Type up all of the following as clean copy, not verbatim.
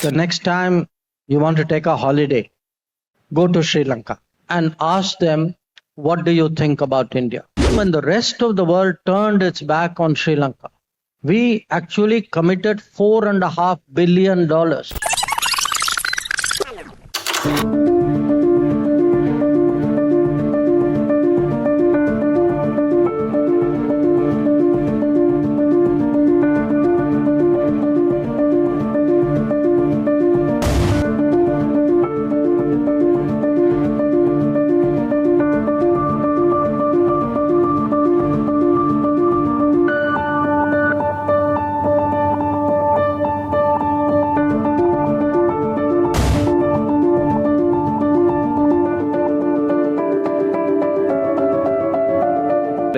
The next time you want to take a holiday, go to Sri Lanka and ask them, what do you think about India? When the rest of the world turned its back on Sri Lanka, we actually committed $4.5 billion.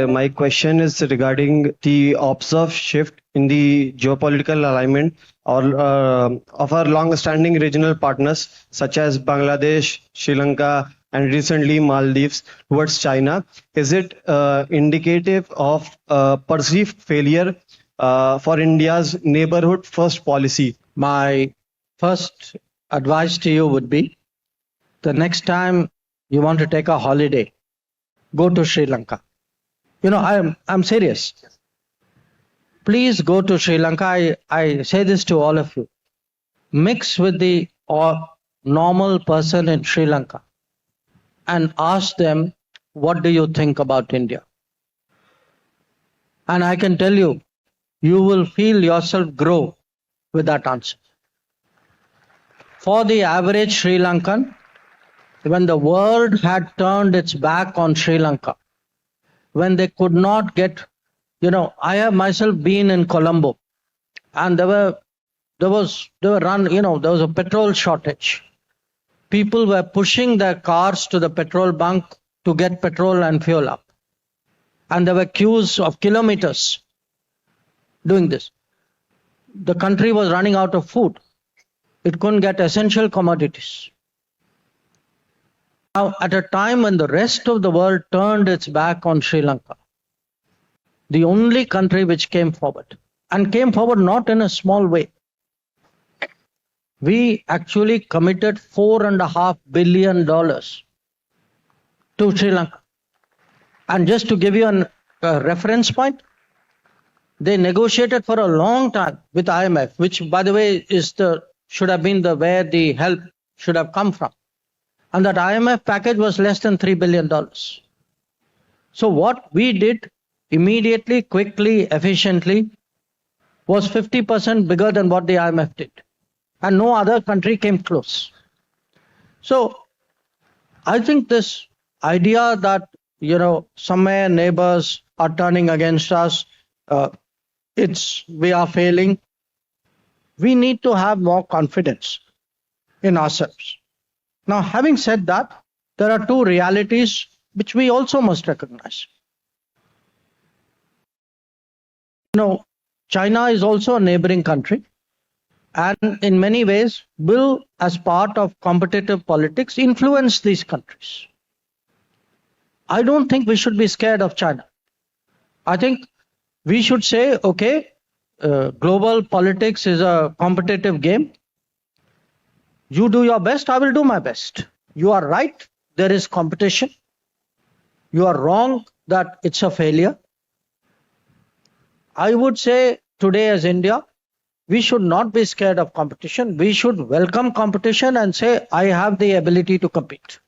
My question is regarding the observed shift in the geopolitical alignment of our long-standing regional partners such as Bangladesh, Sri Lanka, and recently Maldives towards China. Is it indicative of perceived failure for India's neighborhood first policy? My first advice to you would be, the next time you want to take a holiday, go to Sri Lanka. I'm serious. Please go to Sri Lanka. I say this to all of you. Mix with the normal person in Sri Lanka and ask them, what do you think about India? And I can tell you, you will feel yourself grow with that answer. For the average Sri Lankan, when the world had turned its back on Sri Lanka, when they could not get, I have myself been in Colombo, and there was a petrol shortage. People were pushing their cars to the petrol bunk to get petrol and fuel up. And there were queues of kilometers doing this. The country was running out of food. It couldn't get essential commodities. Now, at a time when the rest of the world turned its back on Sri Lanka, the only country which came forward, and came forward not in a small way, we actually committed $4.5 billion to Sri Lanka. And just to give you a reference point, they negotiated for a long time with IMF, which, by the way, should have been where the help should have come from. And that IMF package was less than $3 billion. So what we did immediately, quickly, efficiently was 50% bigger than what the IMF did. And no other country came close. So I think this idea that, somewhere neighbors are turning against us, we are failing. We need to have more confidence in ourselves. Now, having said that, there are two realities which we also must recognize. China is also a neighboring country, and in many ways will, as part of competitive politics, influence these countries. I don't think we should be scared of China. I think we should say, okay, global politics is a competitive game. You do your best, I will do my best. You are right, there is competition. You are wrong that it's a failure. I would say today as India, we should not be scared of competition. We should welcome competition and say, I have the ability to compete.